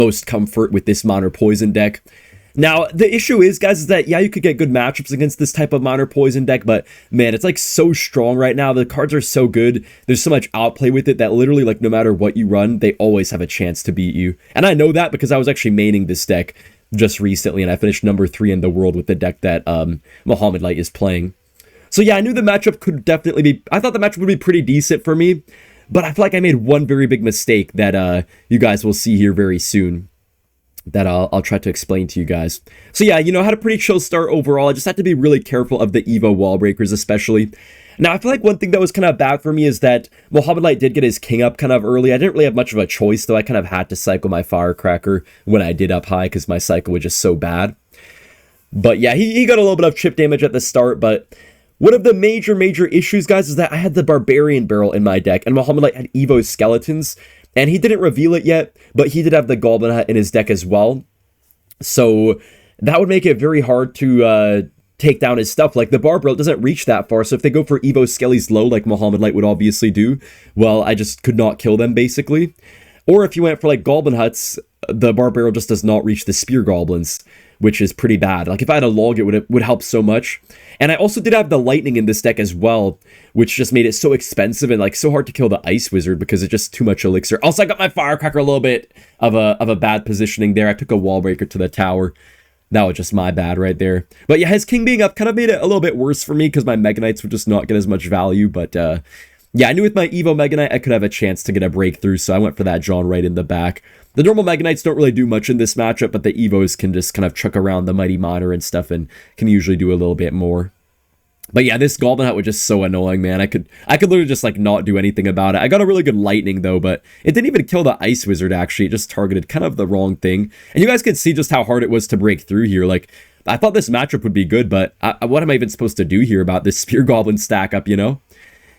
most comfort with this Minor Poison deck. Now, the issue is, guys, is that, yeah, you could get good matchups against this type of Minor Poison deck, but, man, it's, like, so strong right now. The cards are so good. There's so much outplay with it that literally, like, no matter what you run, they always have a chance to beat you. And I know that because I was actually maining this deck just recently, and I finished number 3 in the world with the deck that Muhammad Light is playing. So, yeah, I knew the matchup could definitely be... I thought the matchup would be pretty decent for me, but I feel like I made one very big mistake that you guys will see here very soon, that I'll try to explain to you guys. So yeah, you know, I had a pretty chill start overall. I just had to be really careful of the Evo wall breakers especially. Now, I feel like one thing that was kind of bad for me is that Muhammad Light did get his king up kind of early. I didn't really have much of a choice, though. I kind of had to cycle my Firecracker when I did up high because my cycle was just so bad. But yeah, he got a little bit of chip damage at the start, but one of the major issues, guys, is that I had the Barbarian Barrel in my deck, and Muhammad Light had Evo Skeletons. And he didn't reveal it yet, but he did have the Goblin Hut in his deck as well. So that would make it very hard to take down his stuff. Like, the Barbarrel doesn't reach that far, so if they go for Evo Skellies low, like Muhammad Light would obviously do, well, I just could not kill them, basically. Or if you went for, like, Goblin Huts, the Barbarrel just does not reach the Spear Goblins, which is pretty bad. Like, if I had a log, it would help so much. And I also did have the Lightning in this deck as well, which just made it so expensive and, like, so hard to kill the Ice Wizard because it's just too much elixir. Also, I got my Firecracker a little bit of a bad positioning there. I took a Wall Breaker to the tower. That was just my bad right there. But yeah, his king being up kind of made it a little bit worse for me because my Mega Knights would just not get as much value. But yeah, I knew with my Evo Mega Knight, I could have a chance to get a breakthrough, so I went for that John right in the back. The normal Mega Knights don't really do much in this matchup, but the Evos can just kind of chuck around the Mighty Miner and stuff and can usually do a little bit more. But yeah, this Goblin Hut was just so annoying, man. I could literally just, like, not do anything about it. I got a really good Lightning, though, but it didn't even kill the Ice Wizard, actually. It just targeted kind of the wrong thing. And you guys could see just how hard it was to break through here. Like, I thought this matchup would be good, but what am I even supposed to do here about this Spear Goblin stack up, you know?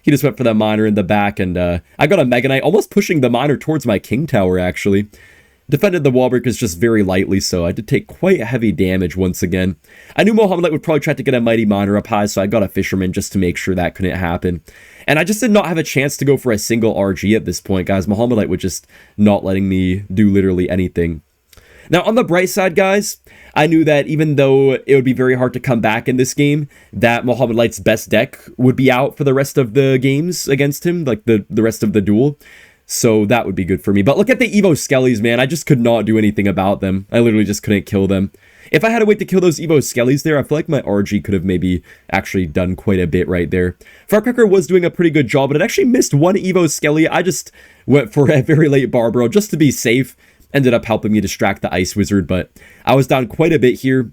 He just went for the Miner in the back, and I got a Mega Knight, almost pushing the Miner towards my King Tower, actually. Defended the wall breakers just very lightly, so I did take quite heavy damage once again. I knew Muhammad Light would probably try to get a Mighty Miner up high, so I got a Fisherman just to make sure that couldn't happen. And I just did not have a chance to go for a single RG at this point, guys. Muhammad Light was just not letting me do literally anything. Now, on the bright side, guys, I knew that even though it would be very hard to come back in this game, that Muhammad Light's best deck would be out for the rest of the games against him, like the rest of the duel. So that would be good for me. But look at the Evo Skellies, man. I just could not do anything about them. I literally just couldn't kill them. If I had a way to kill those Evo Skellies there, I feel like my RG could have maybe actually done quite a bit right there. Firecracker was doing a pretty good job, but it actually missed one Evo Skelly. I just went for a very late Barbaro just to be safe. Ended up helping me distract the Ice Wizard, but I was down quite a bit here.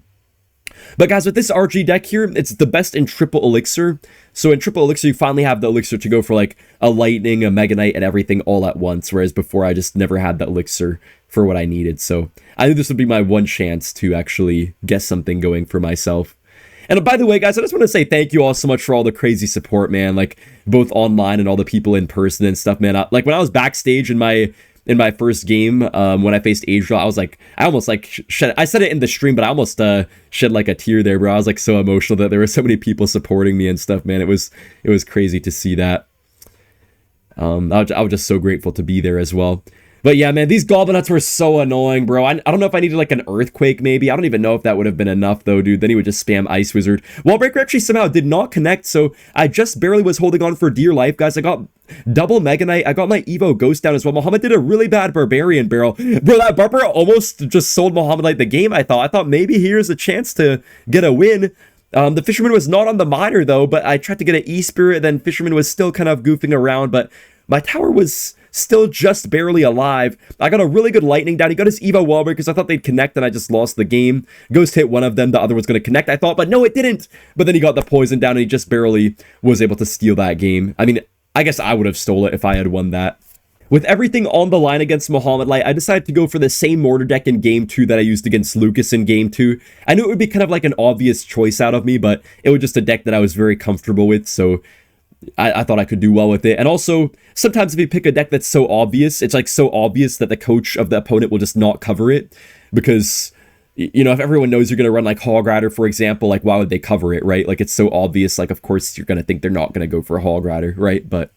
But guys, with this RG deck here, it's the best in triple elixir. So in triple elixir, you finally have the elixir to go for like a Lightning, a Mega Knight, and everything all at once. Whereas before, I just never had the elixir for what I needed. So I knew this would be my one chance to actually get something going for myself. And by the way, guys, I just want to say thank you all so much for all the crazy support, man. Like both online and all the people in person and stuff, man. Like when I was backstage in my first game, when I faced Adriel, I was like, I almost like shed, I said it in the stream, but I almost shed like a tear there, bro. I was like so emotional that there were so many people supporting me and stuff, man. It was crazy to see that. I was just so grateful to be there as well. But yeah, man, these Goblin Huts were so annoying, bro. I don't know if I needed like an Earthquake, maybe. I don't even know if that would have been enough, though, dude. Then he would just spam Ice Wizard. Wallbreaker actually somehow did not connect, so I just barely was holding on for dear life, guys. I got double Mega Knight. I got my Evo Ghost down as well. Muhammad did a really bad Barbarian Barrel. Bro, that Barbara almost just sold Muhammad Light the game, I thought. I thought maybe here's a chance to get a win. The Fisherman was not on the Miner, though, but I tried to get an E-Spirit, then Fisherman was still kind of goofing around, but my tower was still just barely alive. I got a really good Lightning down. He got his Evo Wallbreaker because I thought they'd connect and I just lost the game. Ghost hit one of them. The other was going to connect, I thought, but no, it didn't. But then he got the poison down and he just barely was able to steal that game. I mean, I guess I would have stole it if I had won that. With everything on the line against Muhammad Light, I decided to go for the same mortar deck in Game 2 that I used against Lucas in Game 2. I knew it would be kind of like an obvious choice out of me, but it was just a deck that I was very comfortable with, so I thought I could do well with it. And also, sometimes if you pick a deck that's so obvious, it's like so obvious that the coach of the opponent will just not cover it. Because, you know, if everyone knows you're going to run like Hog Rider, for example, like why would they cover it, right? Like it's so obvious, like of course you're going to think they're not going to go for a Hog Rider, right? But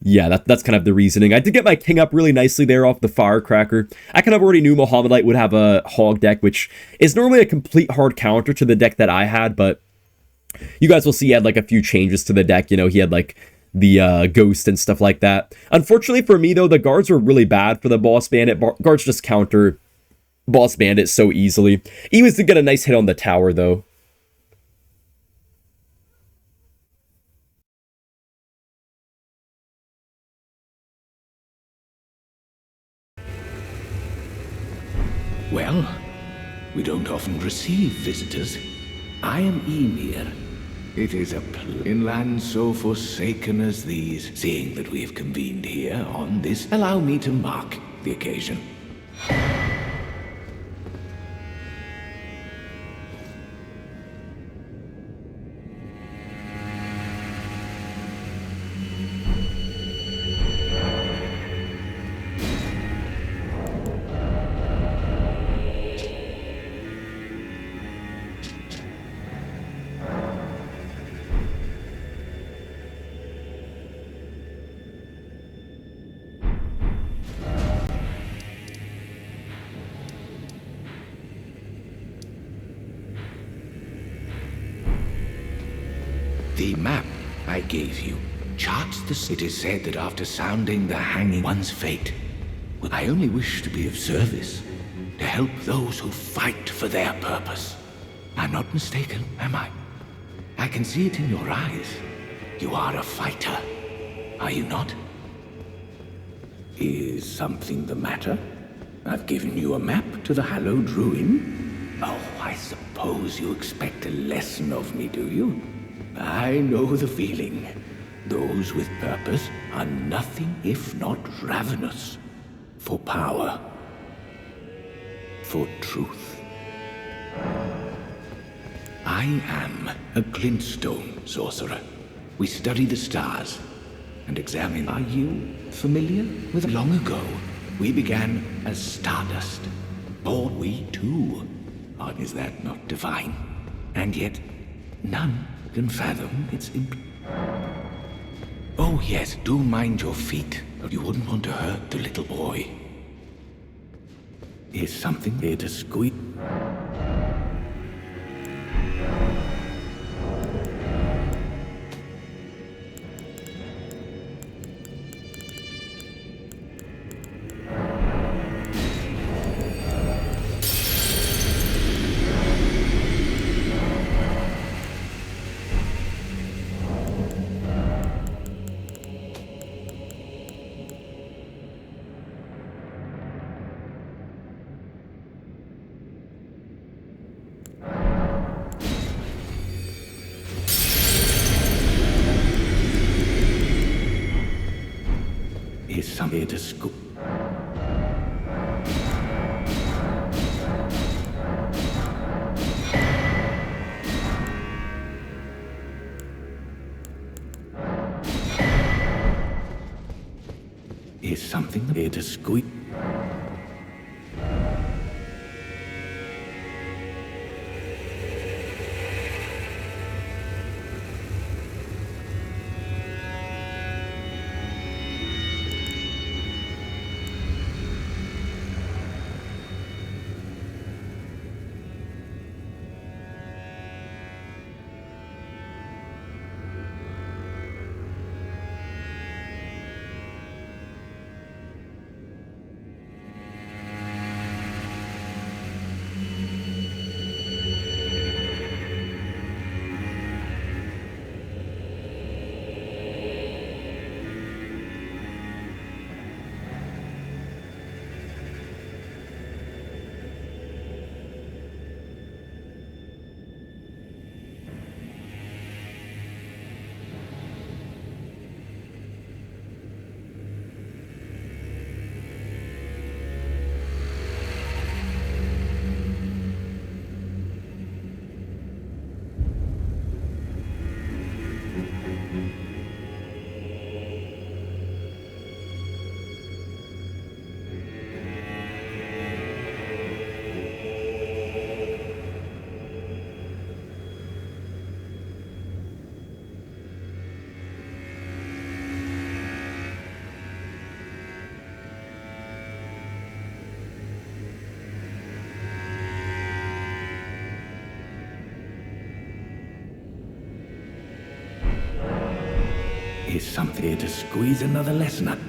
Yeah, that's kind of the reasoning. I did get my king up really nicely there off the firecracker. I kind of already knew Mohammedite would have a hog deck, which is normally a complete hard counter to the deck that I had, but you guys will see he had like a few changes to the deck. You know, he had like the ghost and stuff like that. Unfortunately for me, though, the guards were really bad for the boss bandit. Guards just counter boss bandit so easily. He was to get a nice hit on the tower, though. Well, we don't often receive visitors. I am Emir. It is a in lands so forsaken as these. Seeing that we have convened here on this, allow me to mark the occasion. The map I gave you charts the... It is said that after sounding the hanging one's fate, I only wish to be of service, to help those who fight for their purpose. I'm not mistaken, am I? I can see it in your eyes. You are a fighter, are you not? Is something the matter? I've given you a map to the hallowed ruin. Oh, I suppose you expect a lesson of me, do you? I know the feeling. Those with purpose are nothing if not ravenous. For power. For truth. I am a glintstone sorcerer. We study the stars and examine. Are you familiar with... Long ago, we began as stardust. Born we too. Or is that not divine? And yet, none can fathom its Oh yes, do mind your feet. You wouldn't want to hurt the little boy. Is something here to squeak? Is some here to scoop? Is something here to squeak? is something to squeeze another lesson out.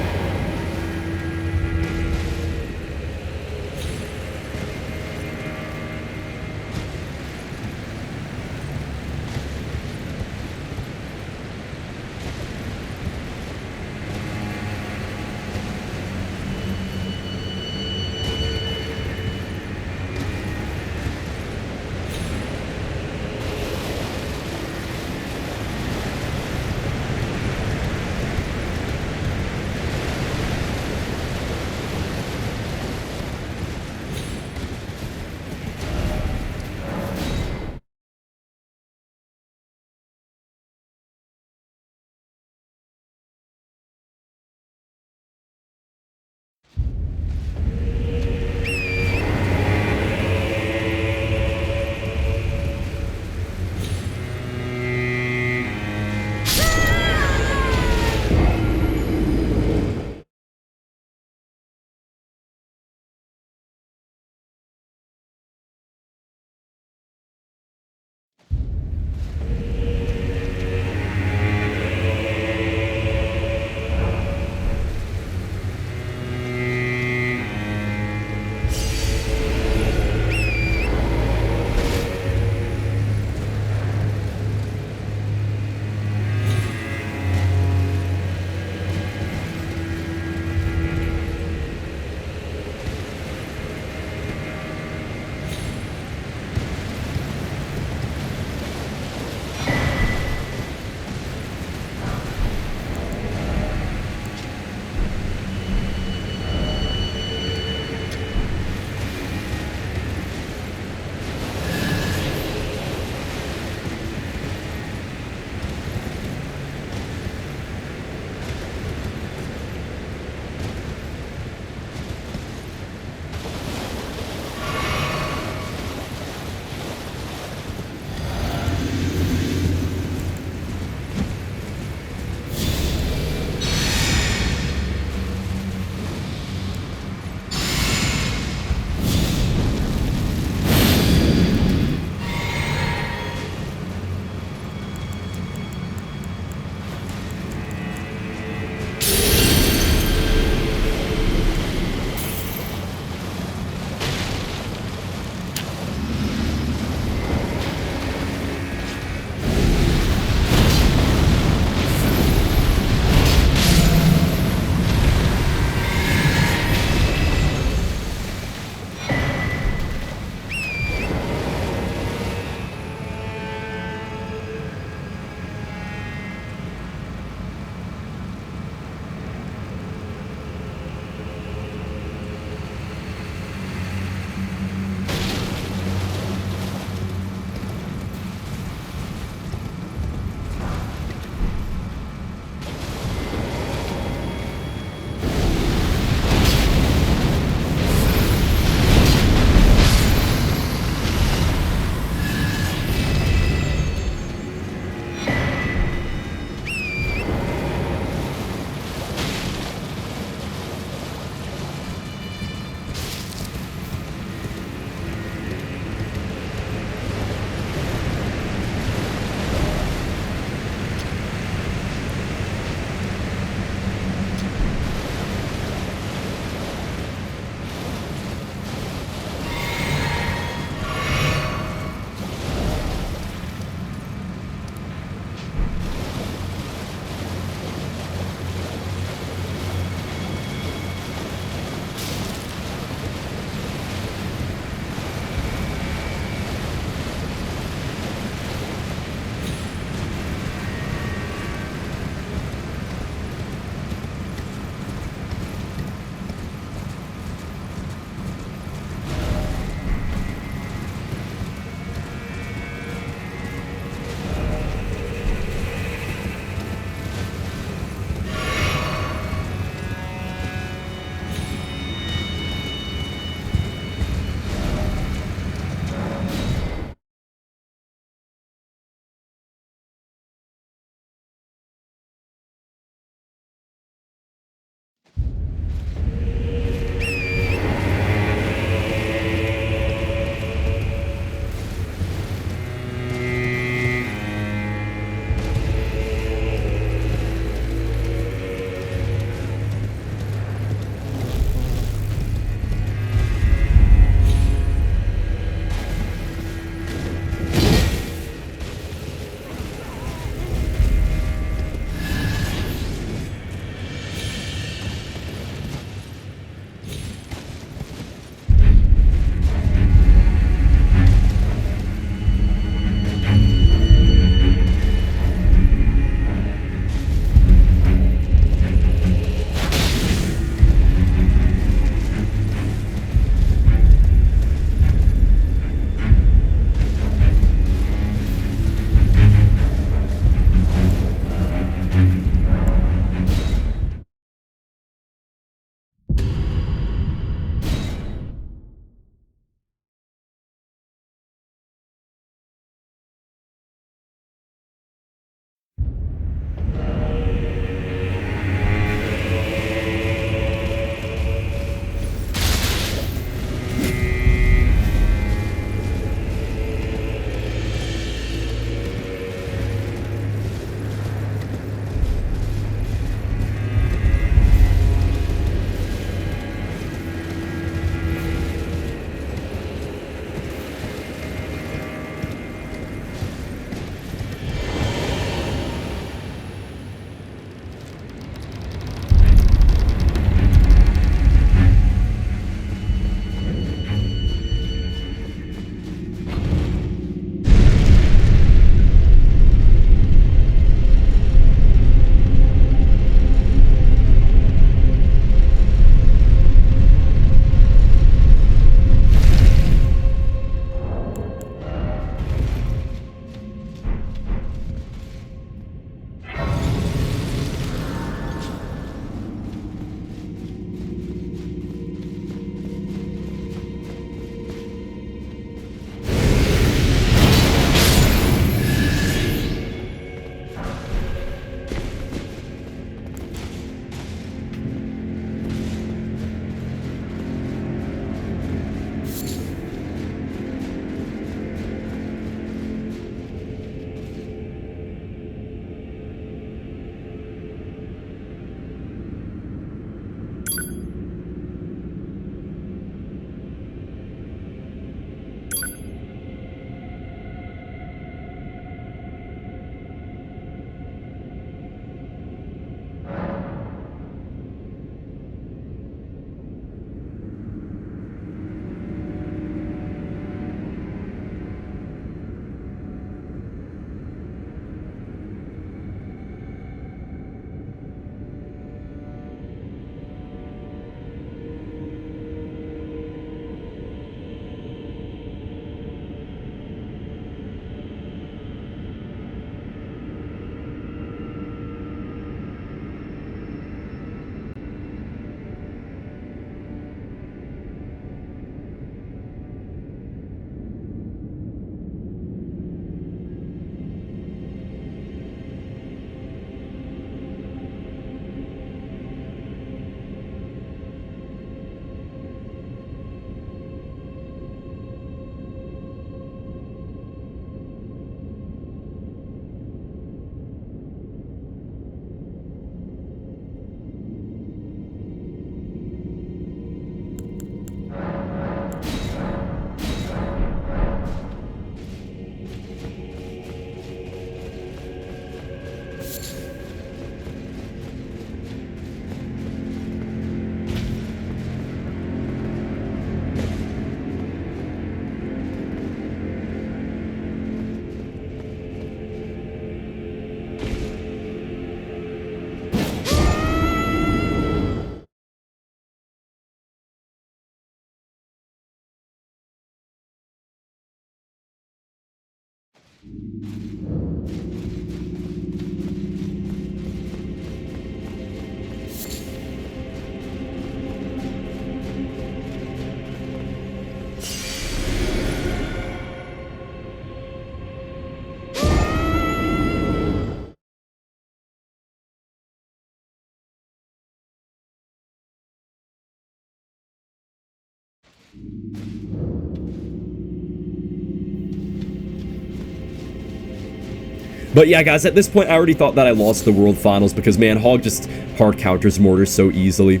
But yeah, guys, at this point, I already thought that I lost the World Finals because, man, Hog just hard counters Mortar so easily.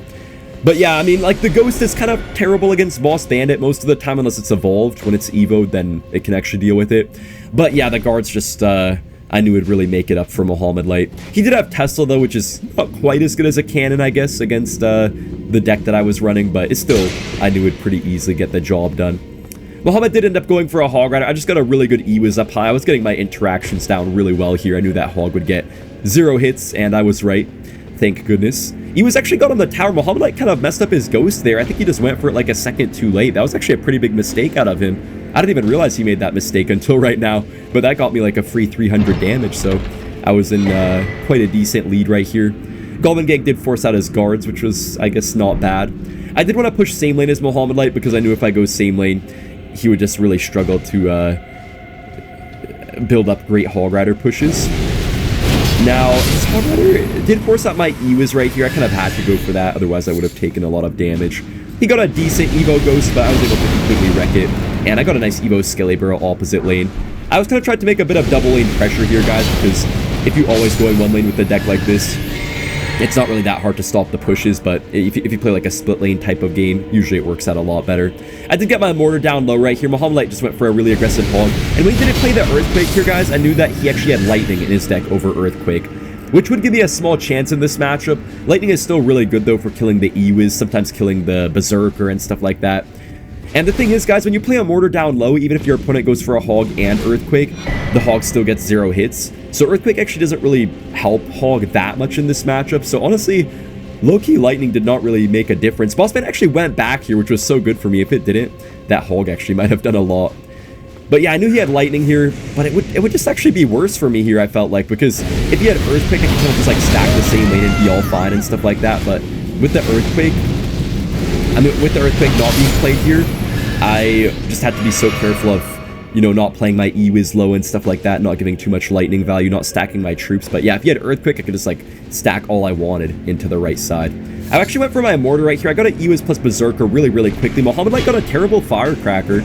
But yeah, I mean, like, the Ghost is kind of terrible against Boss Bandit most of the time unless it's evolved. When it's evoed, then it can actually deal with it. But yeah, the guards just, I knew it'd really make it up for Muhammad Light. He did have Tesla, though, which is not quite as good as a cannon, I guess, against the deck that I was running. But it's still, I knew it'd pretty easily get the job done. Muhammad did end up going for a Hog Rider. I just got a really good Ewiz up high. I was getting my interactions down really well here. I knew that Hog would get 0 hits, and I was right. Thank goodness. Ewiz actually got on the tower. Muhammad Light kind of messed up his Ghost there. I think he just went for it like a second too late. That was actually a pretty big mistake out of him. I didn't even realize he made that mistake until right now, but that got me like a free 300 damage, so I was in quite a decent lead right here. Goblin Gang did force out his guards, which was, I guess, not bad. I did want to push same lane as Muhammad Light because I knew if I go same lane, he would just really struggle to build up great Hog Rider pushes. Now, his Hog Rider did force out my Ewiz right here. I kind of had to go for that, otherwise I would have taken a lot of damage. He got a decent Evo Ghost, but I was able to completely wreck it. And I got a nice Evo Skeleburrow opposite lane. I was kind of trying to make a bit of double lane pressure here, guys, because if you always go in one lane with a deck like this, it's not really that hard to stop the pushes, but if you play like a split lane type of game, usually it works out a lot better. I did get my Mortar down low right here. Muhammad Light just went for a really aggressive Hog. And when he didn't play the Earthquake here, guys, I knew that he actually had Lightning in his deck over Earthquake, which would give me a small chance in this matchup. Lightning is still really good, though, for killing the Ewiz, sometimes killing the Berserker and stuff like that. And the thing is, guys, when you play a Mortar down low, even if your opponent goes for a Hog and Earthquake, the Hog still gets 0 hits. So Earthquake actually doesn't really help Hog that much in this matchup. So honestly, low-key Lightning did not really make a difference. Boss Man actually went back here, which was so good for me. If it didn't, that Hog actually might have done a lot. But yeah, I knew he had Lightning here, but it would just actually be worse for me here, I felt like, because if he had Earthquake, I could kind of just like stack the same lane and be all fine and stuff like that. But with the Earthquake, with the Earthquake not being played here, I just had to be so careful of, you know, not playing my Ewiz low and stuff like that, not giving too much lightning value, not stacking my troops. But yeah, if he had Earthquake, I could just like stack all I wanted into the right side. I actually went for my Mortar right here. I got an Ewiz plus Berserker really, really quickly. Muhammad Light got a terrible Firecracker.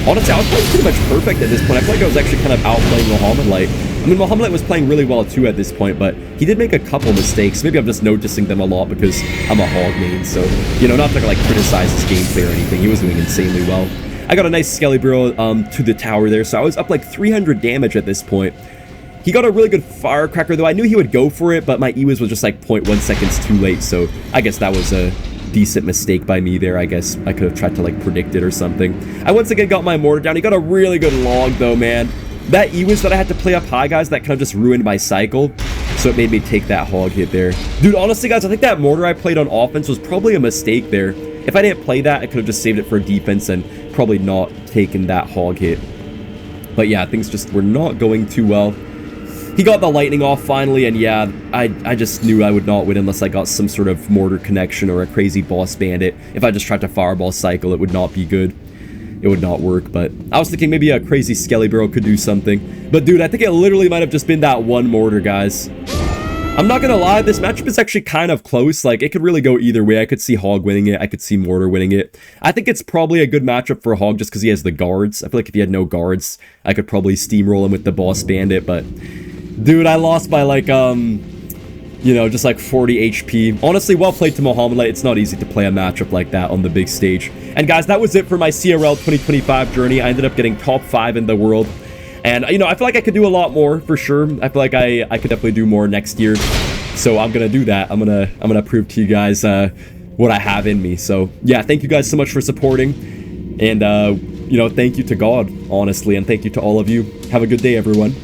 Honestly, I was playing pretty much perfect at this point. I feel like I was actually kind of outplaying Muhammad Light. I mean, Muhammad Light was playing really well too at this point, but he did make a couple mistakes. Maybe I'm just noticing them a lot because I'm a Hog main, so, you know, not to like criticize his gameplay or anything. He was doing insanely well. I got a nice Skeleburrow to the tower there, so I was up like 300 damage at this point. He got a really good Firecracker, though. I knew he would go for it, but my Ewiz was just like 0.1 seconds too late, so I guess that was a decent mistake by me there. I guess I could have tried to like predict it or something. I once again got my Mortar down. He got a really good log, though, man. That Ewiz that I had to play up high, guys, that kind of just ruined my cycle, so it made me take that Hog hit there. Dude, honestly, guys, I think that Mortar I played on offense was probably a mistake there. If I didn't play that, I could have just saved it for defense and probably not taken that Hog hit. But yeah, things just were not going too well. He got the lightning off finally, and yeah, I just knew I would not win unless I got some sort of Mortar connection or a crazy Boss Bandit. If I just tried to Fireball cycle, it would not be good. It would not work, but I was thinking maybe a crazy Skeleburrow could do something. But dude, I think it literally might have just been that one Mortar, guys. I'm not gonna lie, this matchup is actually kind of close. Like, it could really go either way. I could see Hog winning it. I could see Mortar winning it. I think it's probably a good matchup for Hog just because he has the guards. I feel like if he had no guards, I could probably steamroll him with the Boss Bandit, but dude, I lost by like, you know, just like 40 HP. Honestly, well played to Muhammad Light. It's not easy to play a matchup like that on the big stage. And guys, that was it for my CRL 2025 journey. I ended up getting top 5 in the world. And, you know, I feel like I could do a lot more, for sure. I feel like I could definitely do more next year. So I'm going to do that. I'm gonna prove to you guys what I have in me. So, yeah, thank you guys so much for supporting. And, you know, thank you to God, honestly. And thank you to all of you. Have a good day, everyone.